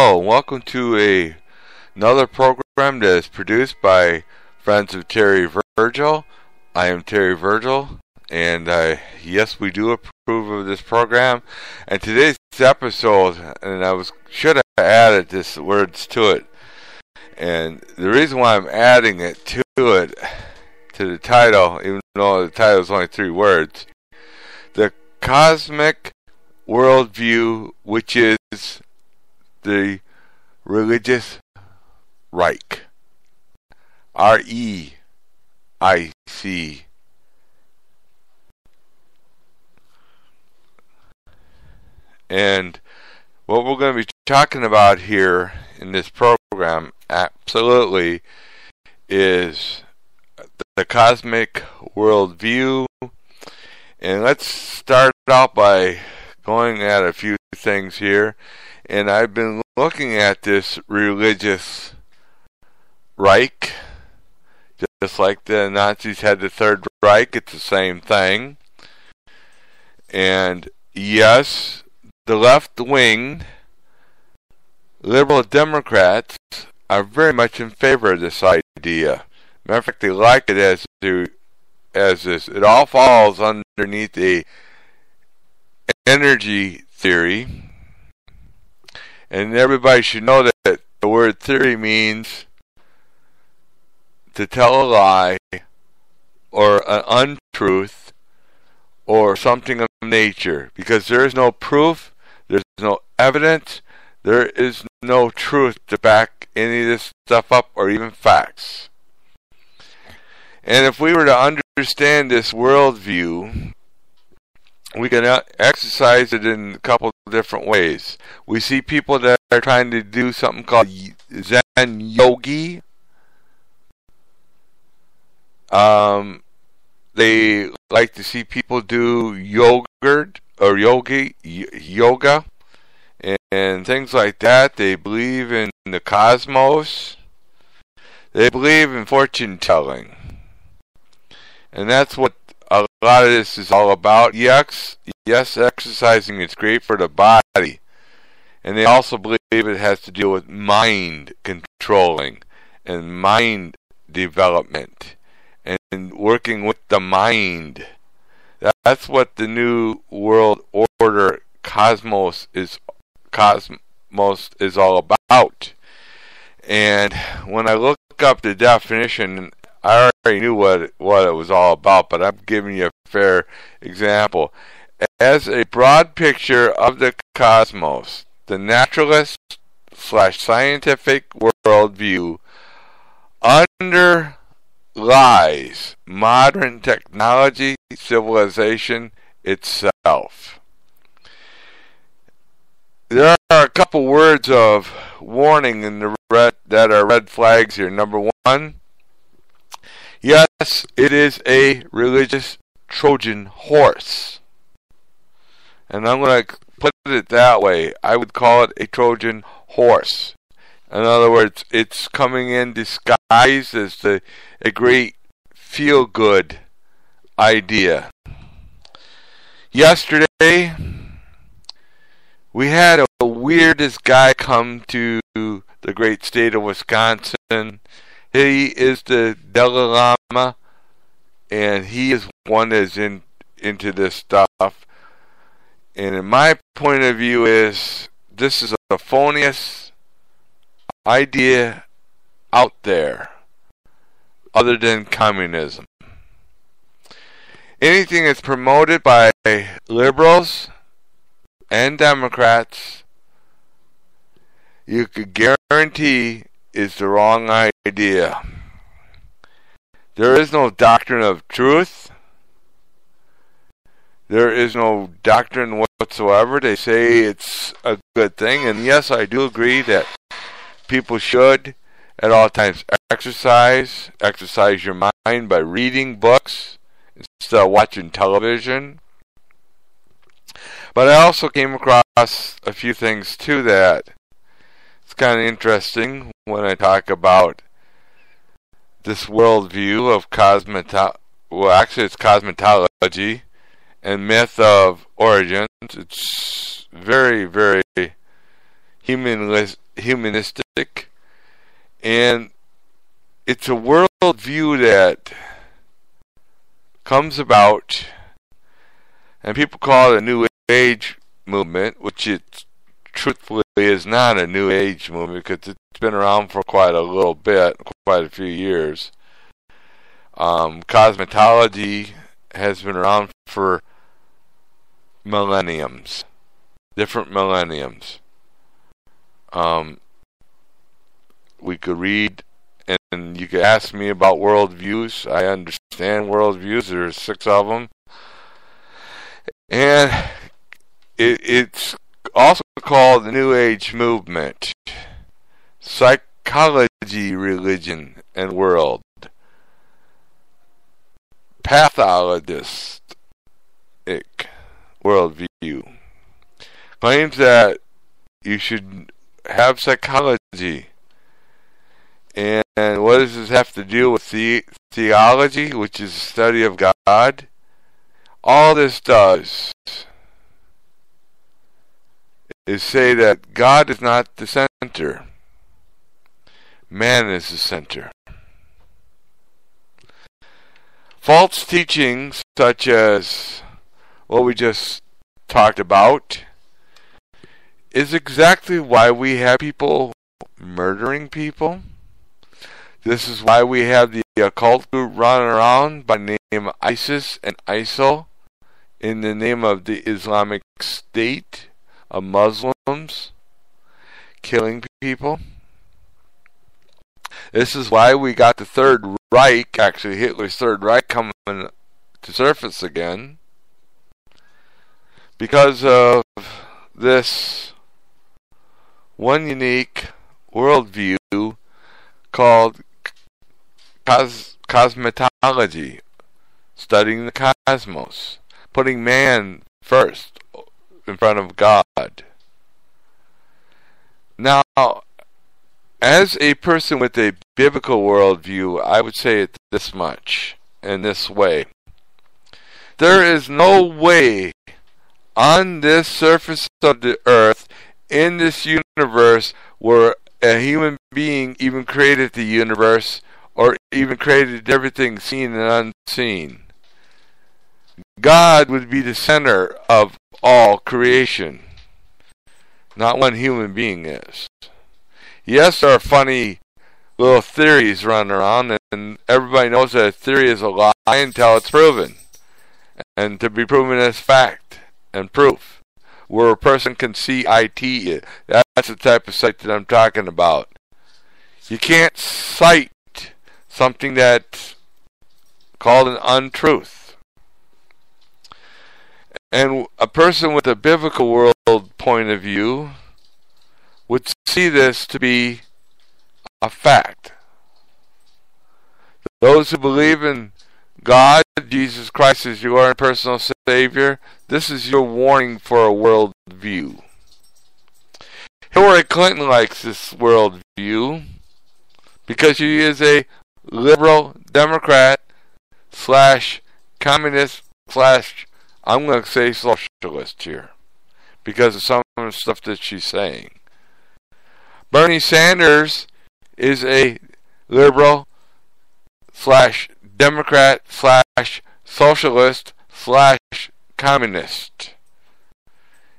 Hello, welcome to another program that is produced by Friends of Terry Virgil. I am Terry Virgil, and yes, we do approve of this program. And today's episode, and should have added these words to it. And the reason why I'm adding it to the title, even though the title is only 3 words, the Cosmic Worldview, which is the religious-reigh. R-E-I-C. And what we're going to be talking about here in this program, absolutely, is the Cosmic Worldview. And let's start out by going at a few things here. And I've been looking at this religious-reigh, just like the Nazis had the Third Reich. It's the same thing. And yes, the left-wing liberal Democrats are very much in favor of this idea. Matter of fact, they like it as this. It all falls underneath a energy theory. And everybody should know that the word theory means to tell a lie or an untruth or something of nature. Because there is no proof, there's no evidence, there is no truth to back any of this stuff up or even facts. And if we were to understand this worldview, we can exercise it in a couple of different ways. We see people that are trying to do something called Zen yogi. They like to see people do yoga and things like that. They believe in the cosmos. They believe in fortune telling. And that's what a lot of this is all about. Yes, exercising is great for the body. And they also believe it has to deal with mind controlling and mind development and working with the mind. That's what the New World Order cosmos is all about. And when I look up the definition, I already knew what it was all about, but I'm giving you a fair example. As a broad picture of the cosmos, the naturalist-scientific worldview underlies modern technology civilization itself. There are a couple words of warning in the that are red flags here. Number 1, yes, it is a religious Trojan horse. And I'm going to put it that way. I would call it a Trojan horse. In other words, it's coming in disguised as a great feel-good idea. Yesterday, we had a weirdest guy come to the great state of Wisconsin. He is the Dalai Lama, and he is one that's into this stuff. And in my point of view is, this is the phoniest idea out there, other than communism. Anything that's promoted by liberals and Democrats, you could guarantee is the wrong idea. There is no doctrine of truth. There is no doctrine whatsoever. They say it's a good thing, and yes, I do agree that people should at all times exercise your mind by reading books instead of watching television. But I also came across a few things too that it's kind of interesting when I talk about this worldview of it's cosmetology and myth of origins. It's very, very humanistic humanistic, and it's a worldview that comes about, and people call it a New Age movement, which it truthfully is not a New Age movement because it's been around for quite a little bit, quite a few years. Cosmetology has been around for millenniums, different millenniums. We could read, and you could ask me about worldviews. I understand worldviews. There's 6 of them. And it's also called the New Age movement. Psychology, religion, and world. Pathologist worldview claims that you should have psychology. And what does this have to do with theology, which is the study of God? All this does is say that God is not the center. Man is the center. False teachings such as what we just talked about is exactly why we have people murdering people. This is why we have the occult group running around by the name of ISIS and ISIL in the name of the Islamic State of Muslims killing people. This is why we got the Third Reich, actually Hitler's Third Reich, coming to surface again. Because of this one unique worldview called cosmetology, studying the cosmos, putting man first in front of God. Now, as a person with a biblical worldview, I would say it this much, in this way. There is no way on this surface of the earth, in this universe, where a human being even created the universe, or even created everything seen and unseen. God would be the center of all creation. Not one human being is. Yes, there are funny little theories running around, and everybody knows that a theory is a lie until it's proven. And to be proven as fact and proof. Where a person can see IT. That's the type of sight that I'm talking about. You can't cite something that's called an untruth. And a person with a biblical world point of view would see this to be a fact. Those who believe in God, Jesus Christ is your own personal Savior, this is your warning for a world view. Hillary Clinton likes this world view because she is a liberal Democrat / communist / I'm going to say socialist here because of some of the stuff that she's saying. Bernie Sanders is a liberal / Democrat / socialist / communist.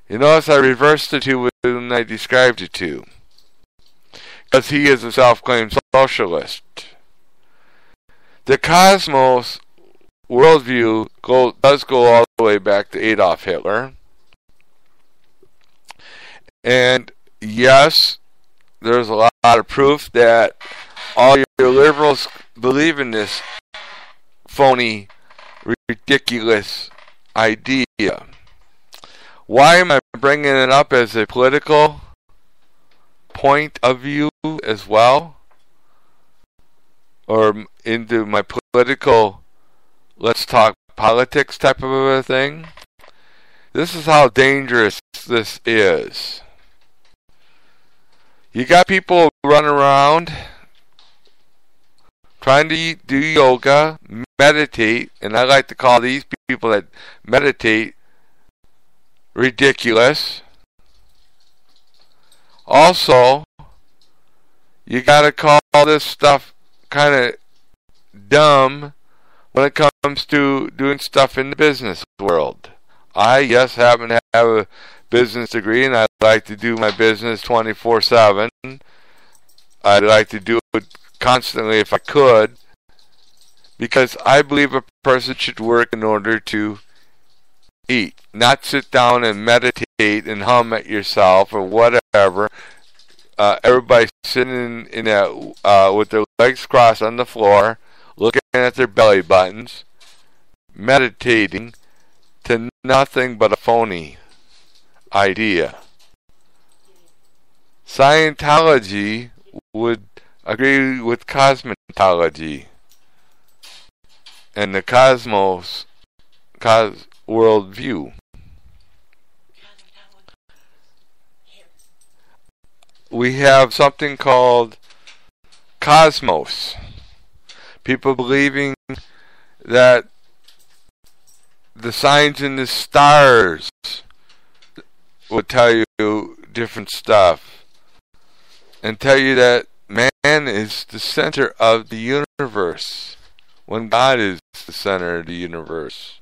You notice I reversed the two when I described the two. Because he is a self-claimed socialist. The cosmos worldview does go all the way back to Adolf Hitler. And yes, there's a lot of proof that all your liberals believe in this phony, ridiculous idea. Why am I bringing it up as a political point of view as well? Or into my political, let's talk politics type of a thing? This is how dangerous this is. You got people running around trying to do yoga, meditate, and I like to call these people that meditate ridiculous. Also, you gotta call this stuff kind of dumb when it comes to doing stuff in the business world. I, yes, happen to have a business degree, and I'd like to do my business 24/7. I'd like to do it constantly if I could, because I believe a person should work in order to eat, not sit down and meditate and hum at yourself or whatever. Everybody sitting in with their legs crossed on the floor, looking at their belly buttons, meditating to nothing but a phony idea. Scientology would agree with cosmetology and the worldview. We have something called cosmos. People believing that the signs in the stars would tell you different stuff, and tell you that man is the center of the universe when God is the center of the universe.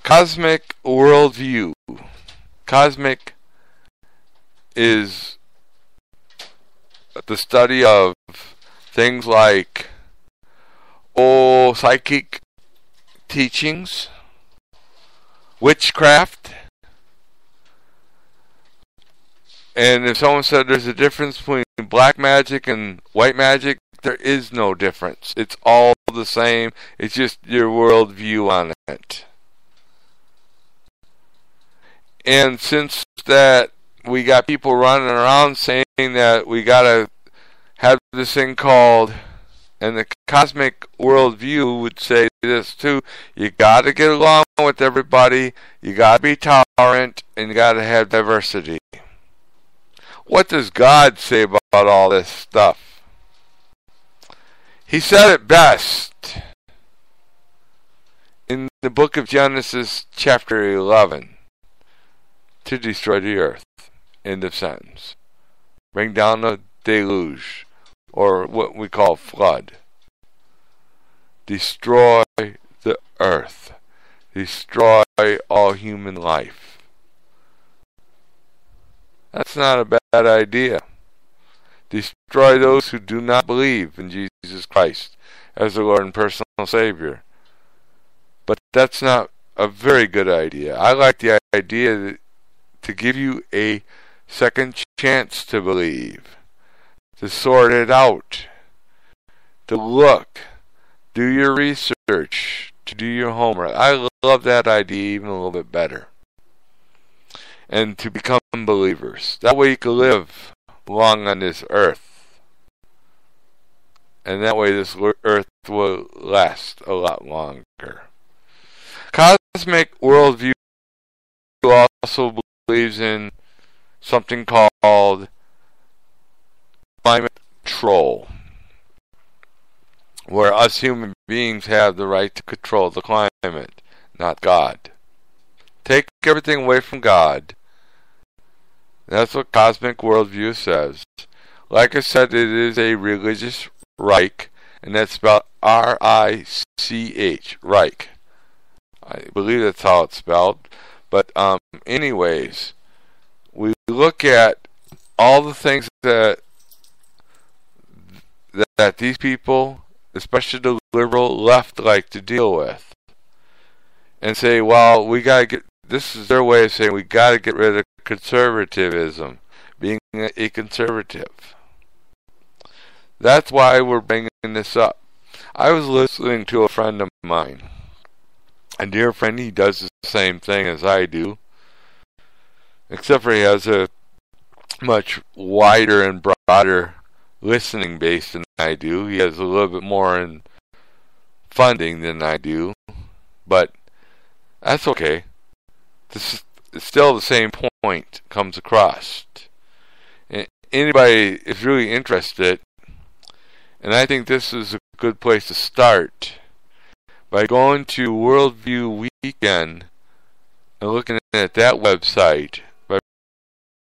Cosmic worldview. Cosmic is the study of things like psychic teachings, witchcraft. And if someone said there's a difference between black magic and white magic, there is no difference. It's all the same. It's just your worldview on it. And since that we got people running around saying that we gotta have this thing called, and the cosmic worldview would say this too, you gotta get along with everybody, you gotta be tolerant, and you gotta have diversity. What does God say about all this stuff? He said it best in the book of Genesis chapter 11. To destroy the earth. End of sentence. Bring down the deluge, or what we call flood. Destroy the earth. Destroy all human life. That's not a bad idea. Destroy those who do not believe in Jesus Christ as the Lord and personal Savior. But that's not a very good idea. I like the idea that to give you a second chance to believe, to sort it out, to look, do your research, to do your homework. I love that idea even a little bit better. And to become believers. That way you can live long on this earth. And that way this earth will last a lot longer. Cosmic worldview also believes in something called climate control, where us human beings have the right to control the climate, not God. Take everything away from God. That's what Cosmic Worldview says. Like I said, it is a religious Reich, and that's spelled R-I-C-H, Reich. I believe that's how it's spelled. But anyways, we look at all the things that these people, especially the liberal left, like to deal with, and say, well, we gotta get. This is their way of saying we gotta get rid of conservatism, being a conservative. That's why we're bringing this up. I was listening to a friend of mine, a dear friend. He does the same thing as I do, except for he has a much wider and broader listening base than I do. He has a little bit more in funding than I do, but that's okay. This is still the same point comes across. And anybody is really interested, and I think this is a good place to start, by going to Worldview Weekend and looking at that website.